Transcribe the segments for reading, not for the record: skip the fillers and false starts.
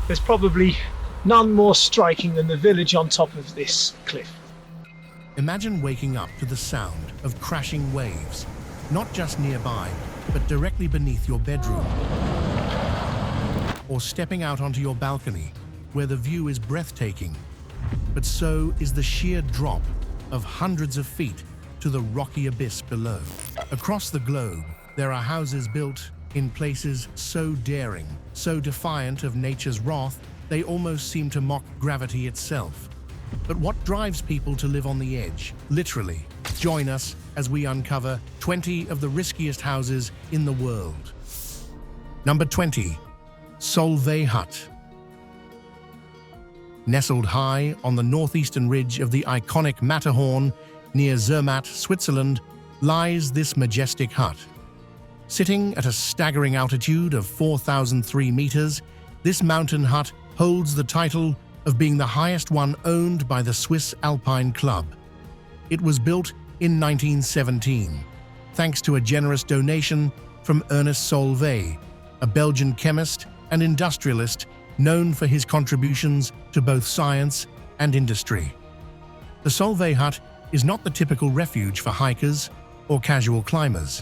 There's probably none more striking than the village on top of this cliff. Imagine waking up to the sound of crashing waves, not just nearby, but directly beneath your bedroom. Or stepping out onto your balcony, where the view is breathtaking, but so is the sheer drop of hundreds of feet to the rocky abyss below. Across the globe, there are houses built in places so daring, so defiant of nature's wrath, they almost seem to mock gravity itself. But what drives people to live on the edge, literally? Join us as we uncover 20 of the riskiest houses in the world. Number 20. Solvay Hut. Nestled high on the northeastern ridge of the iconic Matterhorn near Zermatt, Switzerland, lies this majestic hut. Sitting at a staggering altitude of 4,003 meters, this mountain hut holds the title of being the highest one owned by the Swiss Alpine Club. It was built in 1917, thanks to a generous donation from Ernest Solvay, a Belgian chemist and industrialist known for his contributions to both science and industry. The Solvay hut is not the typical refuge for hikers or casual climbers.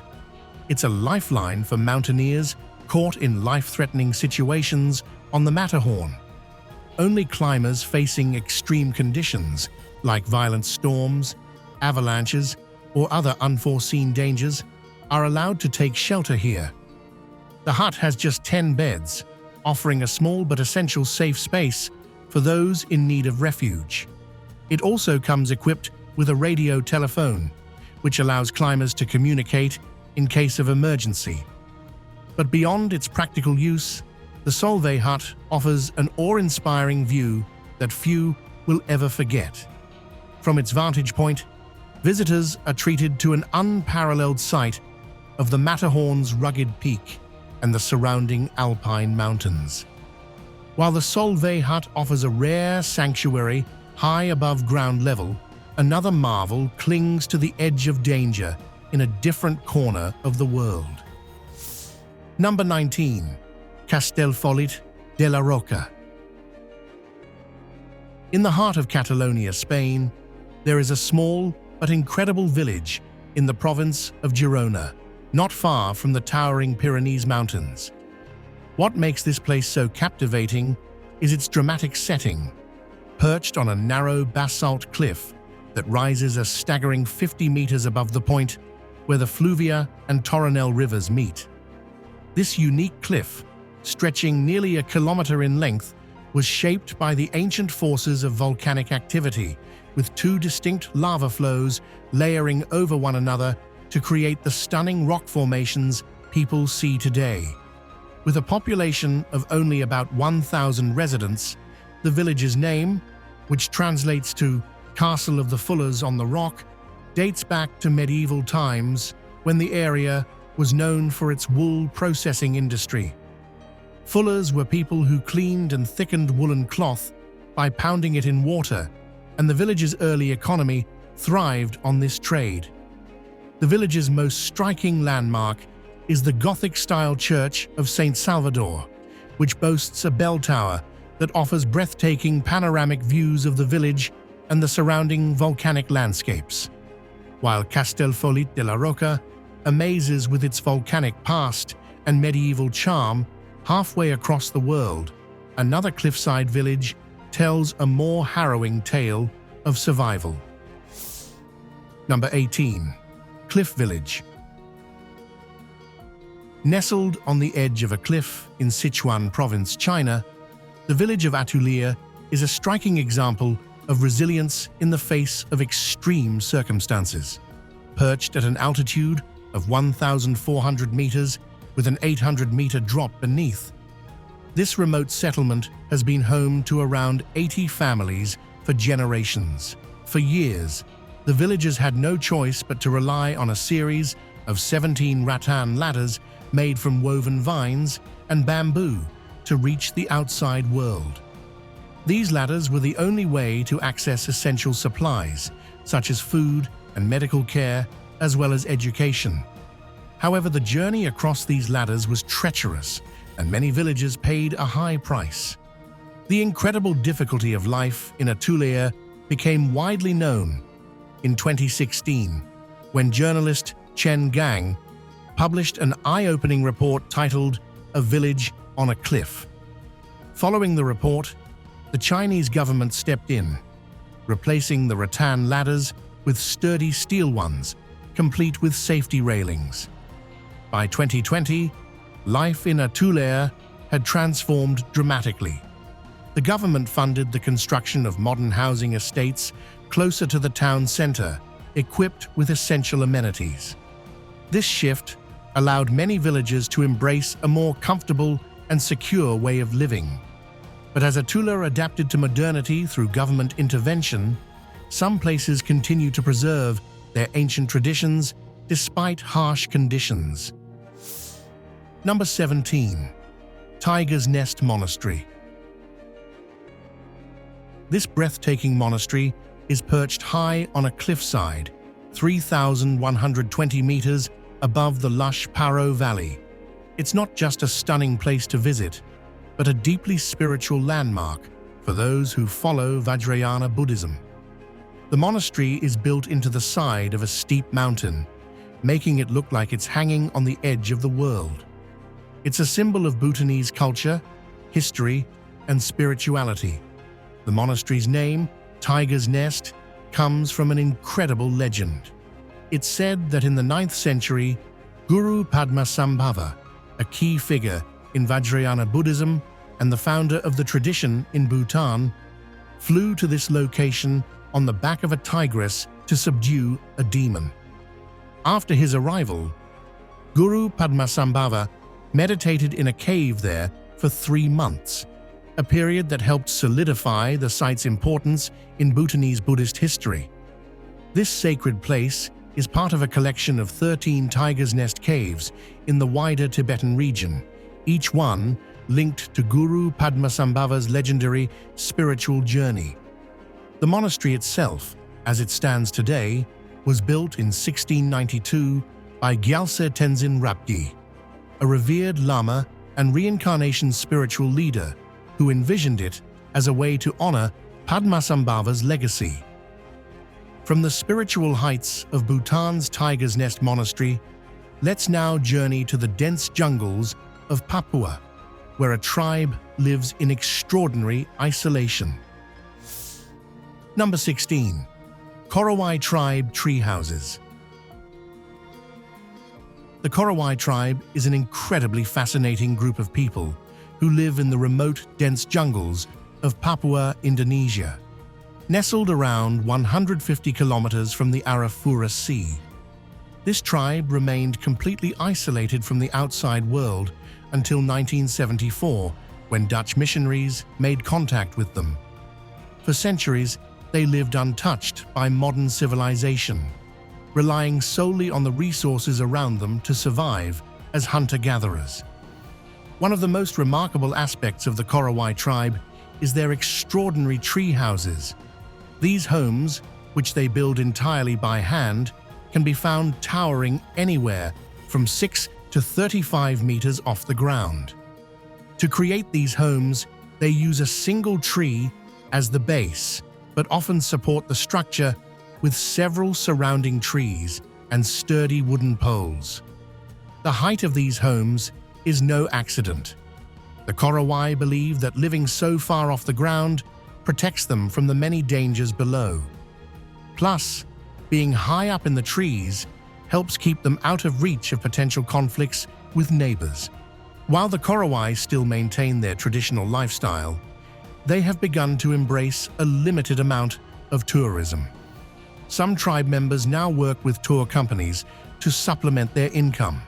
It's a lifeline for mountaineers caught in life-threatening situations on the Matterhorn. Only climbers facing extreme conditions, like violent storms, avalanches, or other unforeseen dangers, are allowed to take shelter here. The hut has just 10 beds, offering a small but essential safe space for those in need of refuge. It also comes equipped with a radio telephone, which allows climbers to communicate in case of emergency. But beyond its practical use, the Solvay hut offers an awe-inspiring view that few will ever forget. From its vantage point, visitors are treated to an unparalleled sight of the Matterhorn's rugged peak and the surrounding alpine mountains. While the Solvay hut offers a rare sanctuary high above ground level, another marvel clings to the edge of danger in a different corner of the world. Number 19. Castelfolet Delaroca. In the heart of Catalonia, Spain, there is a small but incredible village in the province of Girona, not far from the towering Pyrenees Mountains. What makes this place so captivating is its dramatic setting. Perched on a narrow basalt cliff that rises a staggering 50 meters above the point where the Fluvia and Torinel rivers meet. This unique cliff, stretching nearly a kilometer in length, was shaped by the ancient forces of volcanic activity, with two distinct lava flows layering over one another to create the stunning rock formations people see today. With a population of only about 1,000 residents, the village's name, which translates to Castle of the Fullers on the Rock, dates back to medieval times when the area was known for its wool processing industry. Fullers were people who cleaned and thickened woolen cloth by pounding it in water, and the village's early economy thrived on this trade. The village's most striking landmark is the Gothic-style church of St. Salvador, which boasts a bell tower that offers breathtaking panoramic views of the village and the surrounding volcanic landscapes. While Castelfolet Delaroca amazes with its volcanic past and medieval charm, halfway across the world, another cliffside village tells a more harrowing tale of survival. Number 18. Cliff Village. Nestled on the edge of a cliff in Sichuan Province, China, the village of Atulia is a striking example of resilience in the face of extreme circumstances. Perched at an altitude of 1,400 meters with an 800-meter drop beneath, this remote settlement has been home to around 80 families for generations. For years, the villagers had no choice but to rely on a series of 17 rattan ladders made from woven vines and bamboo to reach the outside world. These ladders were the only way to access essential supplies, such as food and medical care, as well as education. However, the journey across these ladders was treacherous, and many villagers paid a high price. The incredible difficulty of life in Atulea became widely known in 2016 when journalist Chen Gang published an eye-opening report titled "A Village on a Cliff." Following the report, the Chinese government stepped in, replacing the rattan ladders with sturdy steel ones, complete with safety railings. By 2020, life in Atulea had transformed dramatically. The government funded the construction of modern housing estates closer to the town center, equipped with essential amenities. This shift allowed many villagers to embrace a more comfortable and secure way of living. But as Atulea adapted to modernity through government intervention, some places continue to preserve their ancient traditions despite harsh conditions. Number 17. Tiger's Nest Monastery. This breathtaking monastery is perched high on a cliffside, 3,120 meters above the lush Paro Valley. It's not just a stunning place to visit, but a deeply spiritual landmark for those who follow Vajrayana Buddhism. The monastery is built into the side of a steep mountain, making it look like it's hanging on the edge of the world. It's a symbol of Bhutanese culture, history, and spirituality. The monastery's name, Tiger's Nest, comes from an incredible legend. It's said that in the 9th century, Guru Padmasambhava, a key figure in Vajrayana Buddhism and the founder of the tradition in Bhutan, flew to this location on the back of a tigress to subdue a demon. After his arrival, Guru Padmasambhava meditated in a cave there for 3 months, a period that helped solidify the site's importance in Bhutanese Buddhist history. This sacred place is part of a collection of 13 Tiger's Nest caves in the wider Tibetan region, each one linked to Guru Padmasambhava's legendary spiritual journey. The monastery itself, as it stands today, was built in 1692 by Gyaltse Tenzin Rapgi, a revered Lama and reincarnation spiritual leader who envisioned it as a way to honor Padmasambhava's legacy. From the spiritual heights of Bhutan's Tiger's Nest Monastery, let's now journey to the dense jungles of Papua, where a tribe lives in extraordinary isolation. Number 16. Korowai Tribe Tree Houses. The Korowai tribe is an incredibly fascinating group of people who live in the remote, dense jungles of Papua, Indonesia. Nestled around 150 kilometers from the Arafura Sea, this tribe remained completely isolated from the outside world until 1974, when Dutch missionaries made contact with them. For centuries, they lived untouched by modern civilization, relying solely on the resources around them to survive as hunter-gatherers. One of the most remarkable aspects of the Korowai tribe is their extraordinary tree houses. These homes, which they build entirely by hand, can be found towering anywhere from 6 to 35 meters off the ground. To create these homes, they use a single tree as the base, but often support the structure with several surrounding trees and sturdy wooden poles. The height of these homes is no accident. The Korowai believe that living so far off the ground protects them from the many dangers below. Plus, being high up in the trees helps keep them out of reach of potential conflicts with neighbors. While the Korowai still maintain their traditional lifestyle, they have begun to embrace a limited amount of tourism. Some tribe members now work with tour companies to supplement their income,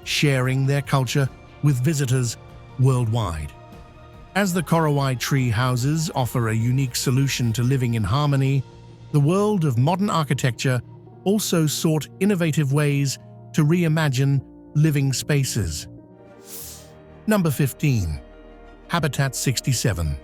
sharing their culture with visitors worldwide. As the Korowai tree houses offer a unique solution to living in harmony, the world of modern architecture also sought innovative ways to reimagine living spaces. Number 15. Habitat 67.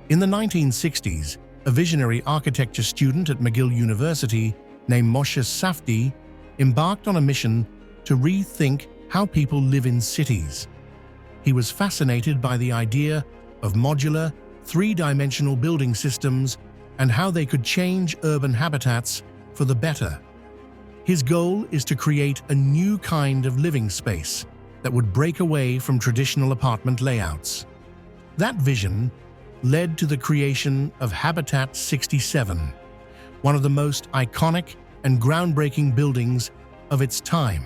In the 1960s, a visionary architecture student at McGill University named Moshe Safdie embarked on a mission to rethink how people live in cities. he was fascinated by the idea of modular, three-dimensional building systems and how they could change urban habitats for the better. His goal is to create a new kind of living space that would break away from traditional apartment layouts. That vision led to the creation of Habitat 67, one of the most iconic and groundbreaking buildings of its time.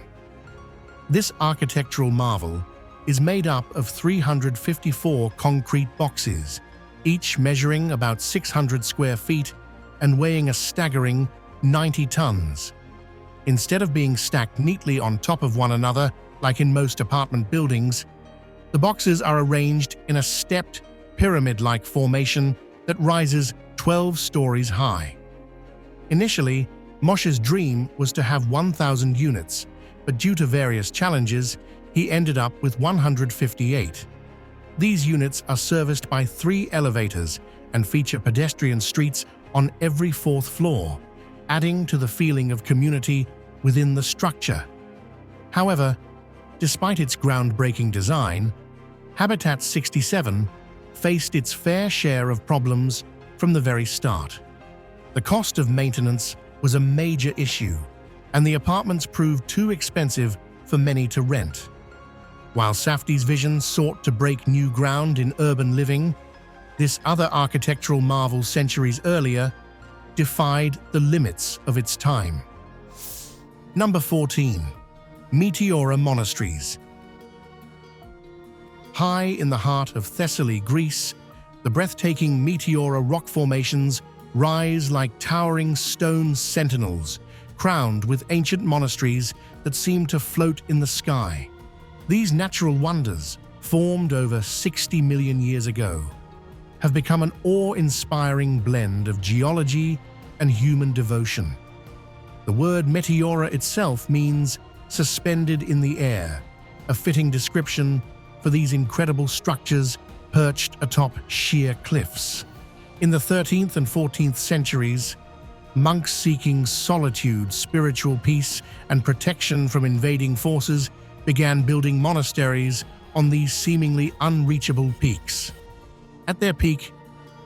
This architectural marvel is made up of 354 concrete boxes, each measuring about 600 square feet and weighing a staggering 90 tons. Instead of being stacked neatly on top of one another, like in most apartment buildings, the boxes are arranged in a stepped, pyramid-like formation that rises 12 stories high. Initially, Moshe's dream was to have 1,000 units, but due to various challenges, he ended up with 158. These units are serviced by 3 elevators and feature pedestrian streets on every 4th floor, adding to the feeling of community within the structure. However, despite its groundbreaking design, Habitat 67 faced its fair share of problems from the very start. The cost of maintenance was a major issue, and the apartments proved too expensive for many to rent. While Safdie's vision sought to break new ground in urban living, this other architectural marvel centuries earlier defied the limits of its time. Number 14. Meteora Monasteries. High in the heart of Thessaly, Greece, the breathtaking Meteora rock formations rise like towering stone sentinels, crowned with ancient monasteries that seem to float in the sky. These natural wonders, formed over 60 million years ago, have become an awe-inspiring blend of geology and human devotion. The word Meteora itself means suspended in the air, a fitting description for these incredible structures perched atop sheer cliffs. In the 13th and 14th centuries, monks seeking solitude, spiritual peace, and protection from invading forces began building monasteries on these seemingly unreachable peaks. At their peak,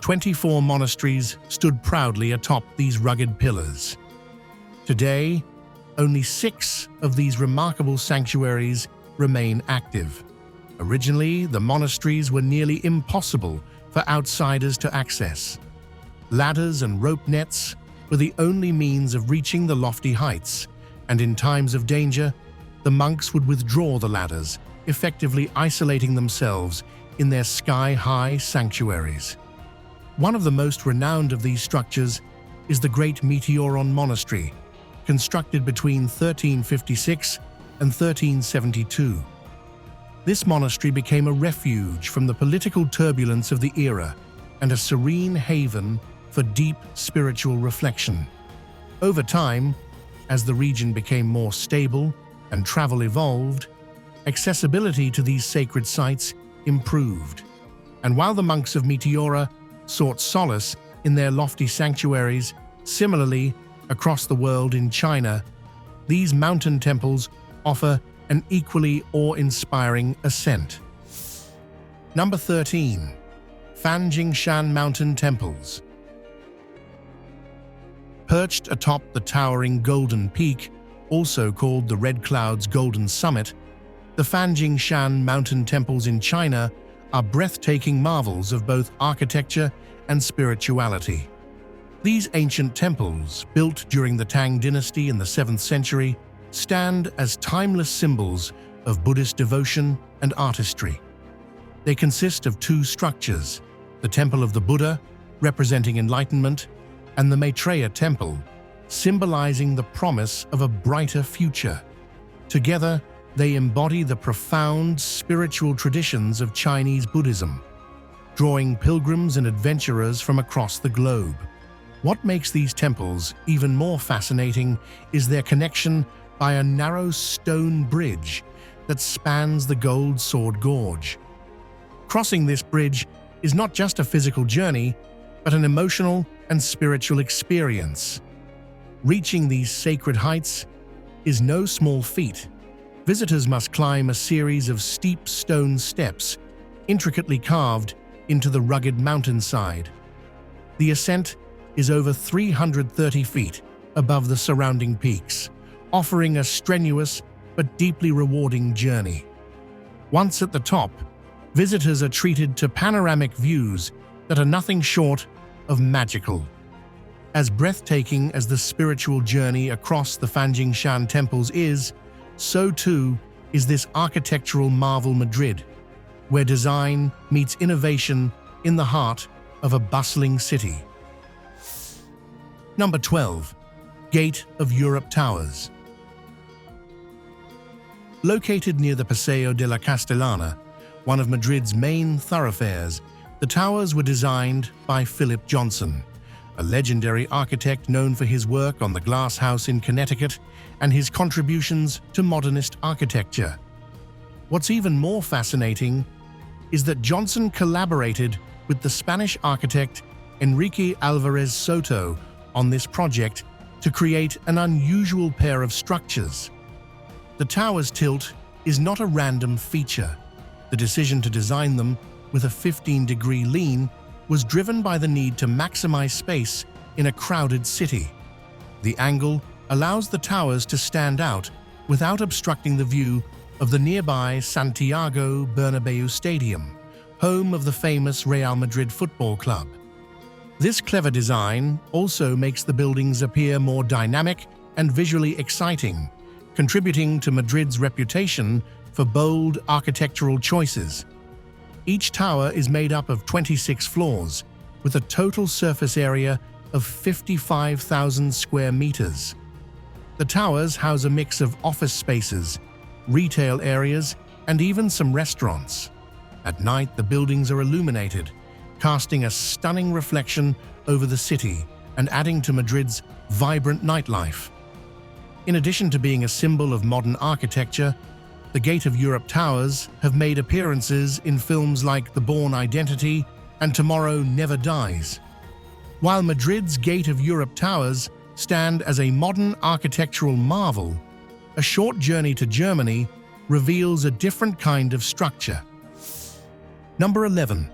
24 monasteries stood proudly atop these rugged pillars. Today, only 6 of these remarkable sanctuaries remain active. Originally, the monasteries were nearly impossible for outsiders to access. Ladders and rope nets were the only means of reaching the lofty heights, and in times of danger, the monks would withdraw the ladders, effectively isolating themselves in their sky-high sanctuaries. One of the most renowned of these structures is the Great Meteoron Monastery, constructed between 1356 and 1372. This monastery became a refuge from the political turbulence of the era and a serene haven for deep spiritual reflection. Over time, as the region became more stable and travel evolved, accessibility to these sacred sites improved. And while the monks of Meteora sought solace in their lofty sanctuaries, similarly, across the world in China, these mountain temples offer an equally awe-inspiring ascent. Number 13. Fanjing Shan Mountain Temples. Perched atop the towering Golden Peak, also called the Red Cloud's Golden Summit, the Fanjing Shan Mountain Temples in China are breathtaking marvels of both architecture and spirituality. These ancient temples, built during the Tang dynasty in the 7th century, stand as timeless symbols of Buddhist devotion and artistry. They consist of 2 structures, the Temple of the Buddha, representing enlightenment, and the Maitreya Temple, symbolizing the promise of a brighter future. Together, they embody the profound spiritual traditions of Chinese Buddhism, drawing pilgrims and adventurers from across the globe. What makes these temples even more fascinating is their connection by a narrow stone bridge that spans the Gold Sword Gorge. Crossing this bridge is not just a physical journey, but an emotional and spiritual experience. Reaching these sacred heights is no small feat, visitors must climb a series of steep stone steps, intricately carved into the rugged mountainside. The ascent is over 330 feet above the surrounding peaks, offering a strenuous but deeply rewarding journey. Once at the top, visitors are treated to panoramic views that are nothing short of magical. As breathtaking as the spiritual journey across the Fanjing Shan temples is, so too is this architectural marvel Madrid, where design meets innovation in the heart of a bustling city. Number 12. Gate of Europe Towers. Located near the Paseo de la Castellana, one of Madrid's main thoroughfares, the towers were designed by Philip Johnson, a legendary architect known for his work on the Glass House in Connecticut and his contributions to modernist architecture. What's even more fascinating is that Johnson collaborated with the Spanish architect Enrique Álvarez Soto on this project to create an unusual pair of structures. The tower's tilt is not a random feature. The decision to design them with a 15-degree lean was driven by the need to maximize space in a crowded city. The angle allows the towers to stand out without obstructing the view of the nearby Santiago Bernabéu Stadium, home of the famous Real Madrid Football Club. This clever design also makes the buildings appear more dynamic and visually exciting, contributing to Madrid's reputation for bold architectural choices. Each tower is made up of 26 floors, with a total surface area of 55,000 square meters. The towers house a mix of office spaces, retail areas, and even some restaurants. At night, the buildings are illuminated, casting a stunning reflection over the city and adding to Madrid's vibrant nightlife. In addition to being a symbol of modern architecture, the Gate of Europe Towers have made appearances in films like The Bourne Identity and Tomorrow Never Dies. While Madrid's Gate of Europe Towers stand as a modern architectural marvel, a short journey to Germany reveals a different kind of structure. Number 11.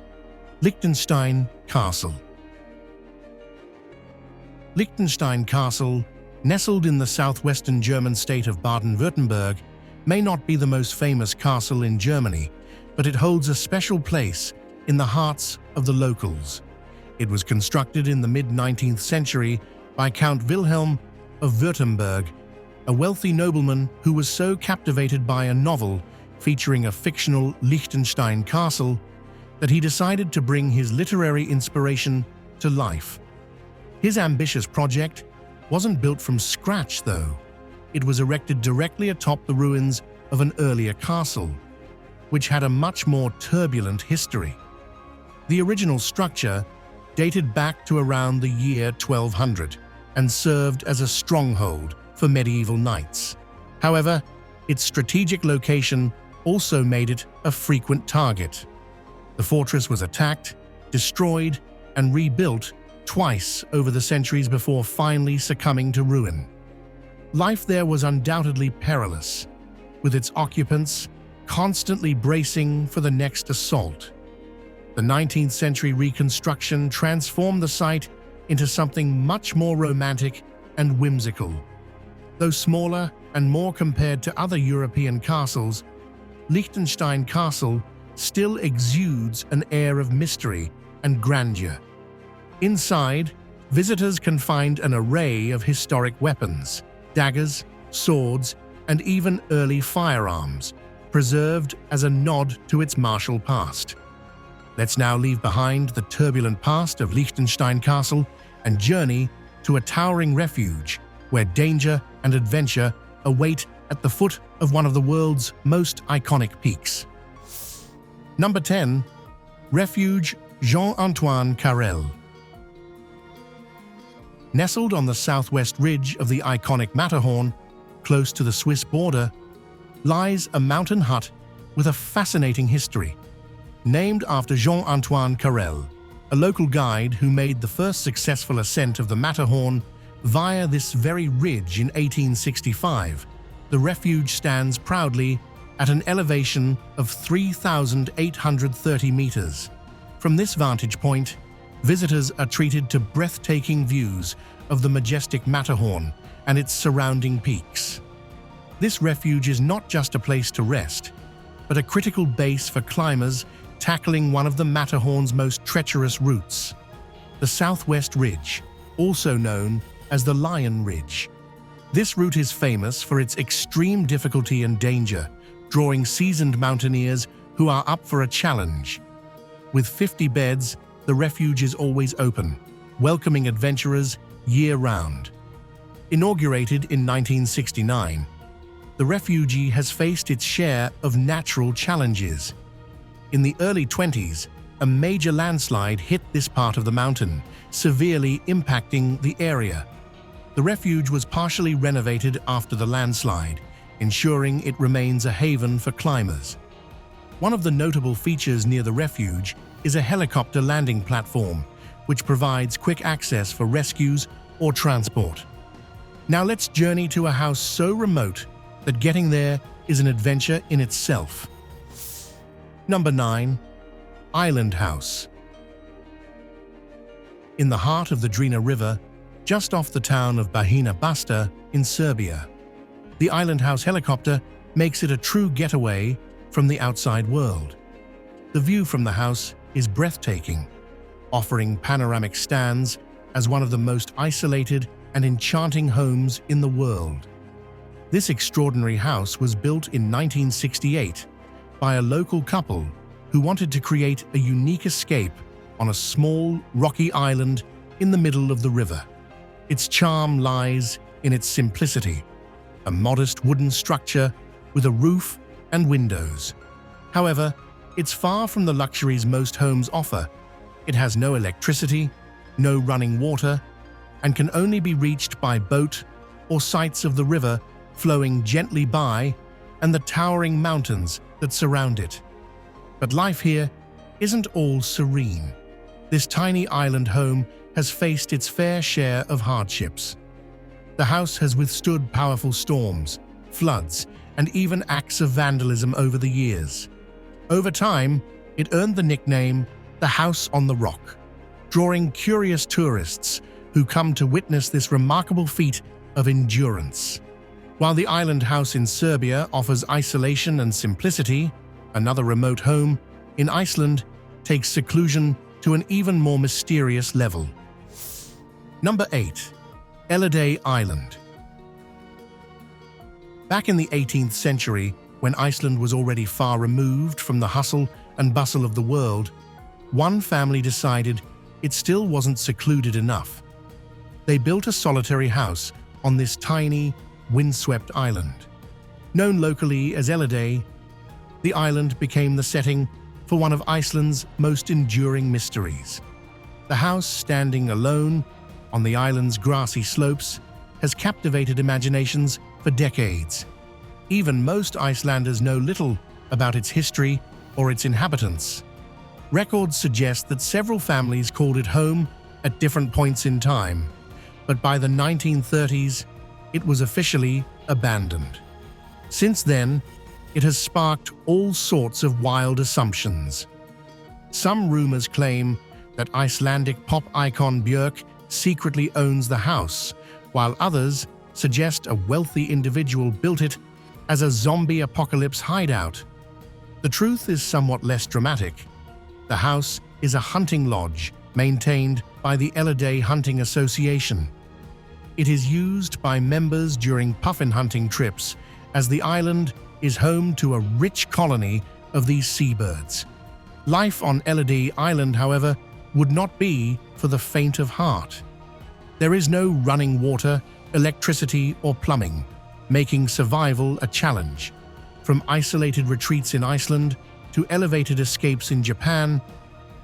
Leonstein Castle. Leonstein Castle, nestled in the southwestern German state of Baden-Württemberg, may not be the most famous castle in Germany, but it holds a special place in the hearts of the locals. It was constructed in the mid-19th century by Count Wilhelm of Württemberg, a wealthy nobleman who was so captivated by a novel featuring a fictional Leonstein Castle that he decided to bring his literary inspiration to life. His ambitious project wasn't built from scratch, though. It was erected directly atop the ruins of an earlier castle, which had a much more turbulent history. The original structure dated back to around the year 1200 and served as a stronghold for medieval knights. However, its strategic location also made it a frequent target. The fortress was attacked, destroyed, and rebuilt twice over the centuries before finally succumbing to ruin. Life there was undoubtedly perilous, with its occupants constantly bracing for the next assault. The 19th century reconstruction transformed the site into something much more romantic and whimsical. Though smaller and more compared to other European castles, Leonstein Castle still exudes an air of mystery and grandeur. Inside, visitors can find an array of historic weapons, daggers, swords, and even early firearms, preserved as a nod to its martial past. Let's now leave behind the turbulent past of Leonstein Castle and journey to a towering refuge where danger and adventure await at the foot of one of the world's most iconic peaks. Number 10. Refuge Jean-Antoine Carell. Nestled on the southwest ridge of the iconic Matterhorn, close to the Swiss border, lies a mountain hut with a fascinating history. Named after Jean-Antoine Carell, a local guide who made the first successful ascent of the Matterhorn via this very ridge in 1865, the refuge stands proudly at an elevation of 3,830 meters. From this vantage point, visitors are treated to breathtaking views of the majestic Matterhorn and its surrounding peaks. This refuge is not just a place to rest, but a critical base for climbers tackling one of the Matterhorn's most treacherous routes, the Southwest Ridge, also known as the Lion Ridge. This route is famous for its extreme difficulty and danger, drawing seasoned mountaineers who are up for a challenge. With 50 beds, the refuge is always open, welcoming adventurers year-round. Inaugurated in 1969, the refuge has faced its share of natural challenges. In the early 20s, a major landslide hit this part of the mountain, severely impacting the area. The refuge was partially renovated after the landslide, ensuring it remains a haven for climbers. One of the notable features near the refuge is a helicopter landing platform, which provides quick access for rescues or transport. Now let's journey to a house so remote that getting there is an adventure in itself. Number 9. Island House. In the heart of the Drina River, just off the town of Bajina Basta in Serbia, the Island House helicopter makes it a true getaway from the outside world. The view from the house is breathtaking, offering panoramic stands as one of the most isolated and enchanting homes in the world. This extraordinary house was built in 1968 by a local couple who wanted to create a unique escape on a small, rocky island in the middle of the river. Its charm lies in its simplicity, a modest wooden structure with a roof and windows. However, it's far from the luxuries most homes offer. It has no electricity, no running water, and can only be reached by boat or sights of the river flowing gently by and the towering mountains that surround it. But life here isn't all serene. This tiny island home has faced its fair share of hardships. The house has withstood powerful storms, floods, and even acts of vandalism over the years. Over time, it earned the nickname the House on the Rock, drawing curious tourists who come to witness this remarkable feat of endurance. While the island house in Serbia offers isolation and simplicity, another remote home in Iceland takes seclusion to an even more mysterious level. Number 8. Elay Island. Back in the 18th century, when Iceland was already far removed from the hustle and bustle of the world, one family decided it still wasn't secluded enough. They built a solitary house on this tiny, windswept island. Known locally as Elay, the island became the setting for one of Iceland's most enduring mysteries. The house, standing alone on the island's grassy slopes, has captivated imaginations for decades. Even most Icelanders know little about its history or its inhabitants. Records suggest that several families called it home at different points in time, but by the 1930s, it was officially abandoned. Since then, it has sparked all sorts of wild assumptions. Some rumors claim that Icelandic pop icon Björk secretly owns the house, while others suggest a wealthy individual built it as a zombie apocalypse hideout. The truth is somewhat less dramatic. The house is a hunting lodge maintained by the Elay Hunting Association. It is used by members during puffin hunting trips, as the island is home to a rich colony of these seabirds. Life on Elay Island, however, would not be for the faint of heart. There is no running water, electricity, or plumbing, making survival a challenge. From isolated retreats in Iceland to elevated escapes in Japan,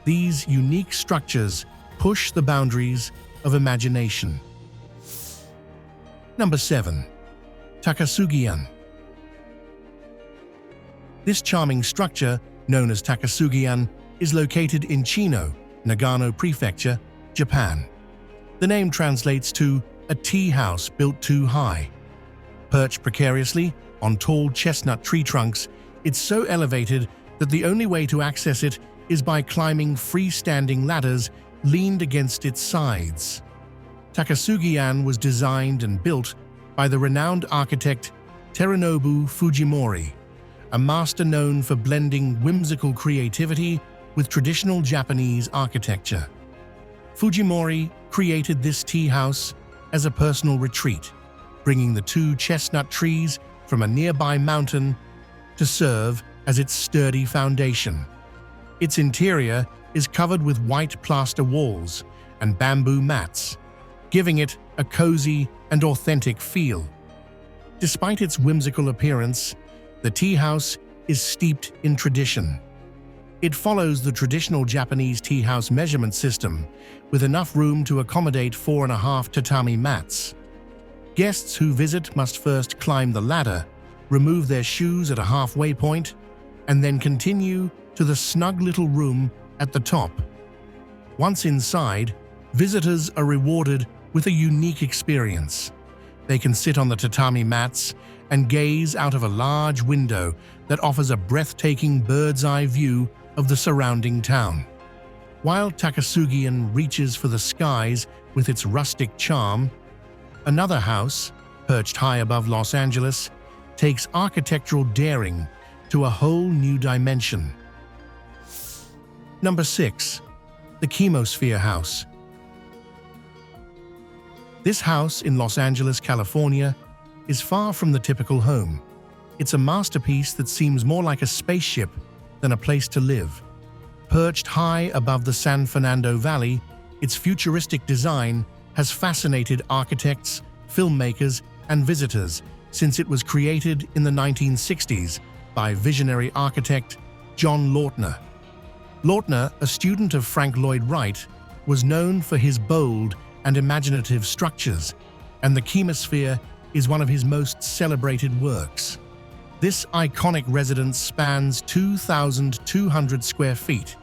these unique structures push the boundaries of imagination. Number 7. Takasugi. This charming structure, known as Takasugi, is located in Chino, Nagano Prefecture, Japan. The name translates to a tea house built too high. Perched precariously on tall chestnut tree trunks, it's so elevated that the only way to access it is by climbing freestanding ladders leaned against its sides. Takasugi was designed and built by the renowned architect Teranobu Fujimori, a master known for blending whimsical creativity with traditional Japanese architecture. Fujimori created this tea house as a personal retreat, bringing the two chestnut trees from a nearby mountain to serve as its sturdy foundation. Its interior is covered with white plaster walls and bamboo mats, giving it a cozy and authentic feel. Despite its whimsical appearance, the tea house is steeped in tradition. It follows the traditional Japanese tea house measurement system, with enough room to accommodate 4.5 tatami mats. Guests who visit must first climb the ladder, remove their shoes at a halfway point, and then continue to the snug little room at the top. Once inside, visitors are rewarded with a unique experience. They can sit on the tatami mats and gaze out of a large window that offers a breathtaking bird's-eye view of the surrounding town. While Takasugi reaches for the skies with its rustic charm, another house, perched high above Los Angeles, takes architectural daring to a whole new dimension. Number 6. The Chemosphere House. This house in Los Angeles, California, is far from the typical home. It's a masterpiece that seems more like a spaceship than a place to live. Perched high above the San Fernando Valley, its futuristic design has fascinated architects, filmmakers, and visitors since it was created in the 1960s by visionary architect John Lautner. Lautner, a student of Frank Lloyd Wright, was known for his bold and imaginative structures, and the Chemosphere is one of his most celebrated works. This iconic residence spans 2,200 square feet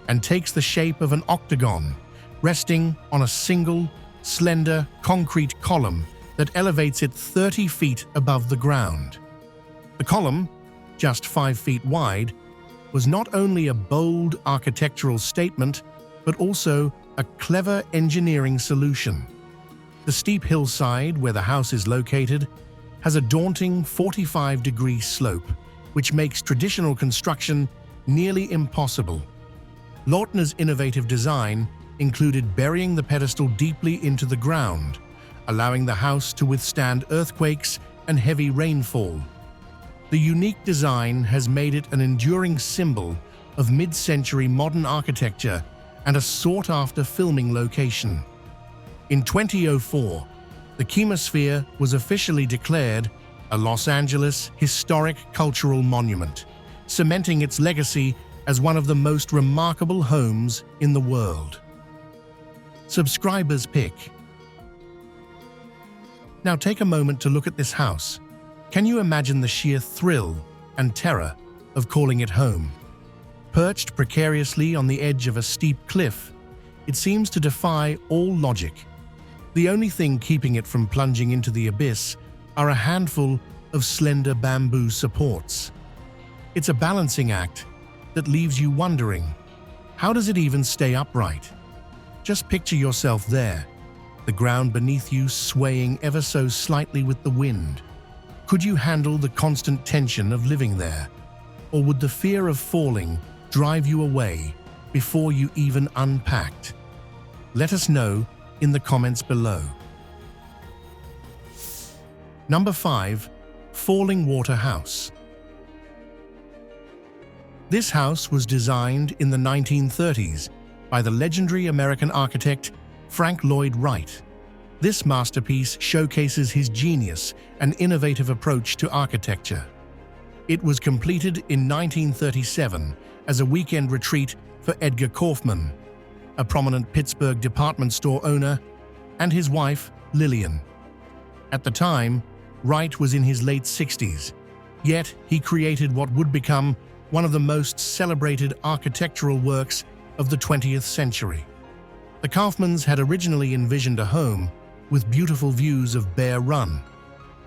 and takes the shape of an octagon, resting on a single, slender concrete column that elevates it 30 feet above the ground. The column, just 5 feet wide, was not only a bold architectural statement, but also a clever engineering solution. The steep hillside where the house is located has a daunting 45-degree slope, which makes traditional construction nearly impossible. Lautner's innovative design included burying the pedestal deeply into the ground, allowing the house to withstand earthquakes and heavy rainfall. The unique design has made it an enduring symbol of mid-century modern architecture and a sought-after filming location. In 2004, the Chemosphere was officially declared a Los Angeles Historic Cultural Monument, cementing its legacy as one of the most remarkable homes in the world. Subscriber's pick. Now take a moment to look at this house. Can you imagine the sheer thrill and terror of calling it home? Perched precariously on the edge of a steep cliff, it seems to defy all logic. The only thing keeping it from plunging into the abyss are a handful of slender bamboo supports. It's a balancing act that leaves you wondering, how does it even stay upright? Just picture yourself there, the ground beneath you swaying ever so slightly with the wind. Could you handle the constant tension of living there? Or would the fear of falling drive you away before you even unpacked? Let us know in the comments below. Number 5. Falling Water House. This house was designed in the 1930s by the legendary American architect Frank Lloyd Wright. This masterpiece showcases his genius and innovative approach to architecture. It was completed in 1937 as a weekend retreat for Edgar Kaufman, a prominent Pittsburgh department store owner, and his wife, Lillian. At the time, Wright was in his late 60s, yet he created what would become one of the most celebrated architectural works of the 20th century. The Kaufmans had originally envisioned a home with beautiful views of Bear Run,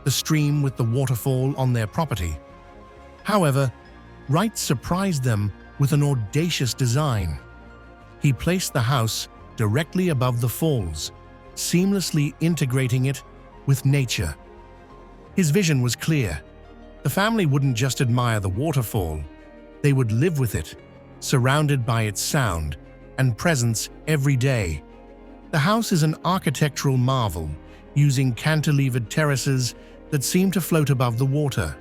the stream with the waterfall on their property. However, Wright surprised them with an audacious design. He placed the house directly above the falls, seamlessly integrating it with nature. His vision was clear. The family wouldn't just admire the waterfall, they would live with it, surrounded by its sound and presence every day. The house is an architectural marvel, using cantilevered terraces that seem to float above the water.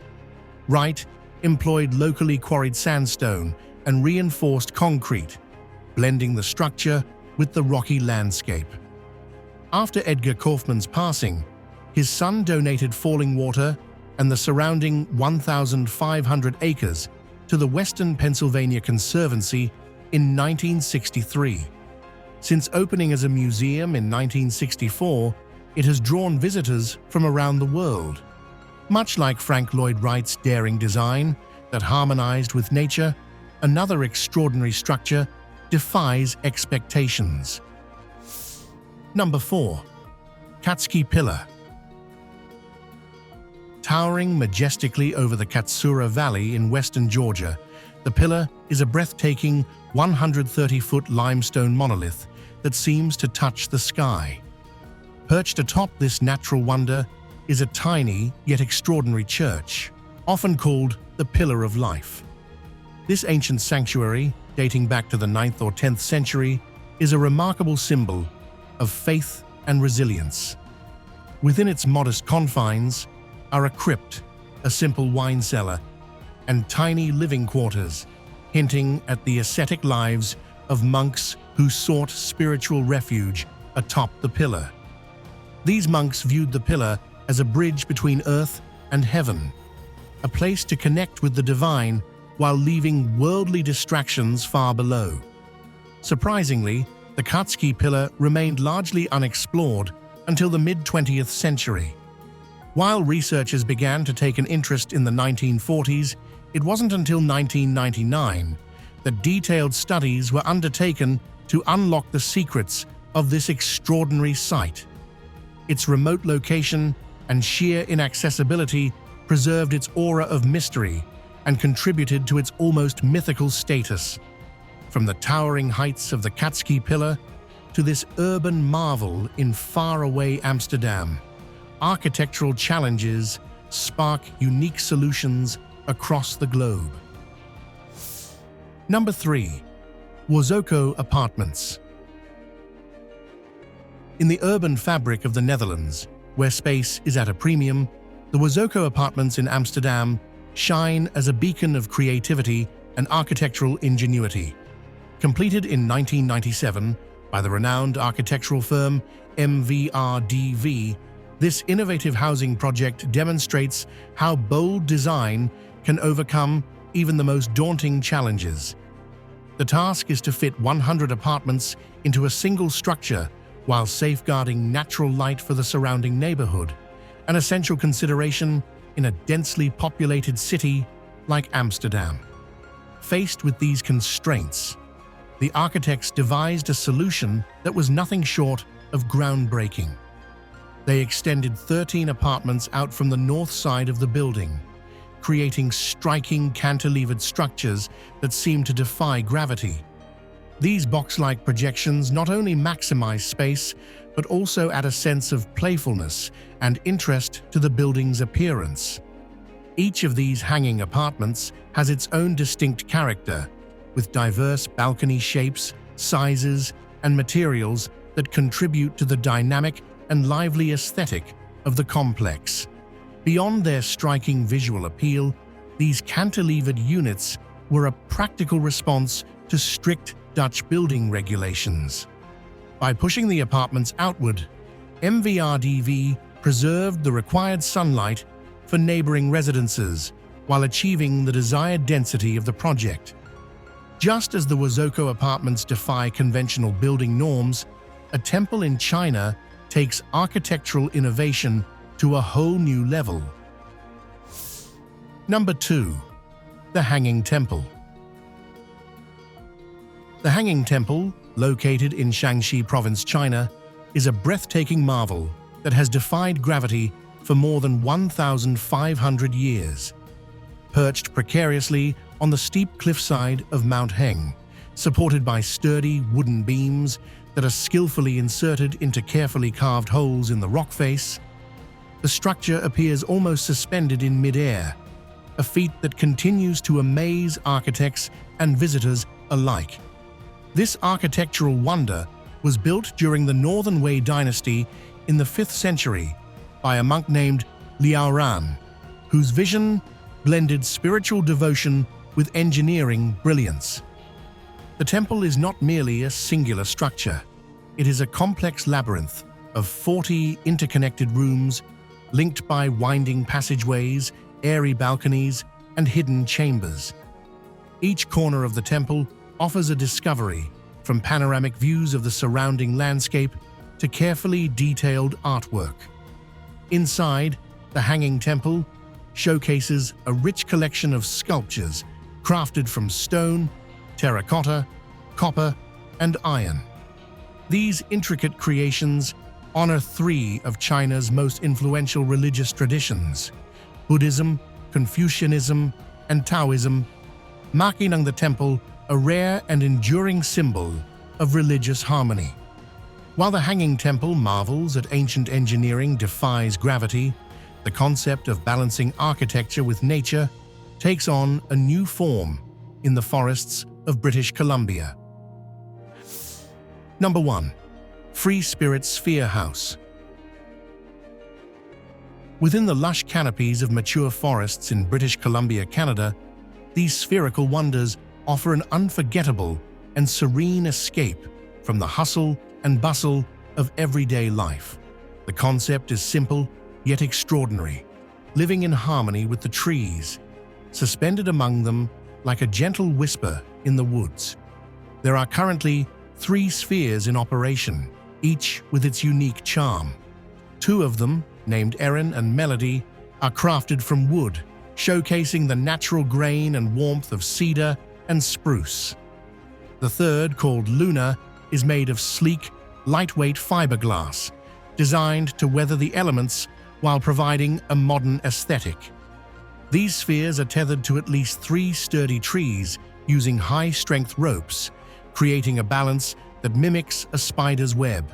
Wright employed locally quarried sandstone and reinforced concrete, blending the structure with the rocky landscape. After Edgar Kaufman's passing, his son donated falling water and the surrounding 1,500 acres to the Western Pennsylvania Conservancy in 1963. Since opening as a museum in 1964, it has drawn visitors from around the world. Much like Frank Lloyd Wright's daring design that harmonized with nature, another extraordinary structure defies expectations. Number 4. Katsky Pillar. Towering majestically over the Katsura Valley in western Georgia, the pillar is a breathtaking 130-foot limestone monolith that seems to touch the sky. Perched atop this natural wonder is a tiny yet extraordinary church, often called the Pillar of Life. This ancient sanctuary, dating back to the 9th or 10th century, is a remarkable symbol of faith and resilience. Within its modest confines are a crypt, a simple wine cellar, and tiny living quarters, hinting at the ascetic lives of monks who sought spiritual refuge atop the pillar. These monks viewed the pillar as a bridge between earth and heaven, a place to connect with the divine while leaving worldly distractions far below. Surprisingly, the Katsky Pillar remained largely unexplored until the mid-20th century. While researchers began to take an interest in the 1940s, it wasn't until 1999 that detailed studies were undertaken to unlock the secrets of this extraordinary site. Its remote location and sheer inaccessibility preserved its aura of mystery and contributed to its almost mythical status. From the towering heights of the Katsky Pillar to this urban marvel in faraway Amsterdam, architectural challenges spark unique solutions across the globe. Number 3. Woko Apartments. In the urban fabric of the Netherlands, where space is at a premium, the Woko Apartments in Amsterdam shine as a beacon of creativity and architectural ingenuity. Completed in 1997 by the renowned architectural firm MVRDV, this innovative housing project demonstrates how bold design can overcome even the most daunting challenges. The task is to fit 100 apartments into a single structure while safeguarding natural light for the surrounding neighborhood, an essential consideration in a densely populated city like Amsterdam. Faced with these constraints, the architects devised a solution that was nothing short of groundbreaking. They extended 13 apartments out from the north side of the building, creating striking cantilevered structures that seem to defy gravity. These box-like projections not only maximize space, but also add a sense of playfulness and interest to the building's appearance. Each of these hanging apartments has its own distinct character, with diverse balcony shapes, sizes, and materials that contribute to the dynamic and lively aesthetic of the complex. Beyond their striking visual appeal, these cantilevered units were a practical response to strict Dutch building regulations. By pushing the apartments outward, MVRDV preserved the required sunlight for neighboring residences while achieving the desired density of the project. Just as the Woko Apartments defy conventional building norms, a temple in China takes architectural innovation to a whole new level. Number 2. The Hanging Temple. The Hanging Temple, located in Shaanxi Province, China, is a breathtaking marvel that has defied gravity for more than 1,500 years. Perched precariously on the steep cliffside of Mount Heng, supported by sturdy wooden beams that are skillfully inserted into carefully carved holes in the rock face, the structure appears almost suspended in mid-air, a feat that continues to amaze architects and visitors alike. This architectural wonder was built during the Northern Wei dynasty in the 5th century by a monk named Liaoran, whose vision blended spiritual devotion with engineering brilliance. The temple is not merely a singular structure. It is a complex labyrinth of 40 interconnected rooms linked by winding passageways, airy balconies, and hidden chambers. Each corner of the temple offers a discovery, from panoramic views of the surrounding landscape to carefully detailed artwork. Inside, the Hanging Temple showcases a rich collection of sculptures crafted from stone, terracotta, copper, and iron. These intricate creations honor 3 of China's most influential religious traditions: Buddhism, Confucianism, and Taoism, marking the temple a rare and enduring symbol of religious harmony. While the Hanging Temple marvels at ancient engineering defies gravity, the concept of balancing architecture with nature takes on a new form in the forests of British Columbia. Number 1. Free Spirit Sphere House. Within the lush canopies of mature forests in British Columbia, Canada, these spherical wonders offer an unforgettable and serene escape from the hustle and bustle of everyday life. The concept is simple yet extraordinary, living in harmony with the trees, suspended among them like a gentle whisper in the woods. There are currently 3 spheres in operation, each with its unique charm. 2 of them, named Erin and Melody, are crafted from wood, showcasing the natural grain and warmth of cedar and spruce. The third, called Luna, is made of sleek, lightweight fiberglass, designed to weather the elements while providing a modern aesthetic. These spheres are tethered to at least 3 sturdy trees using high-strength ropes, creating a balance that mimics a spider's web.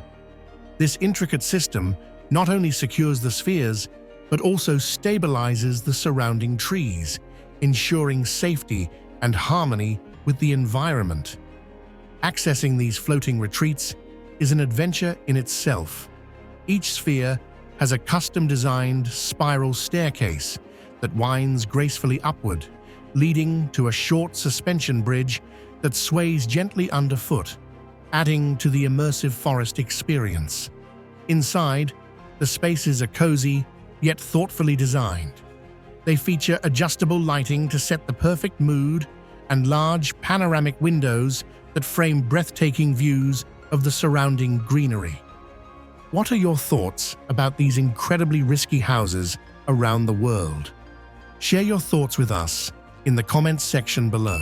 This intricate system not only secures the spheres, but also stabilizes the surrounding trees, ensuring safety and harmony with the environment. Accessing these floating retreats is an adventure in itself. Each sphere has a custom-designed spiral staircase that winds gracefully upward, leading to a short suspension bridge that sways gently underfoot, adding to the immersive forest experience. Inside, the spaces are cozy, yet thoughtfully designed. They feature adjustable lighting to set the perfect mood and large panoramic windows that frame breathtaking views of the surrounding greenery. What are your thoughts about these incredibly risky houses around the world? Share your thoughts with us in the comments section below.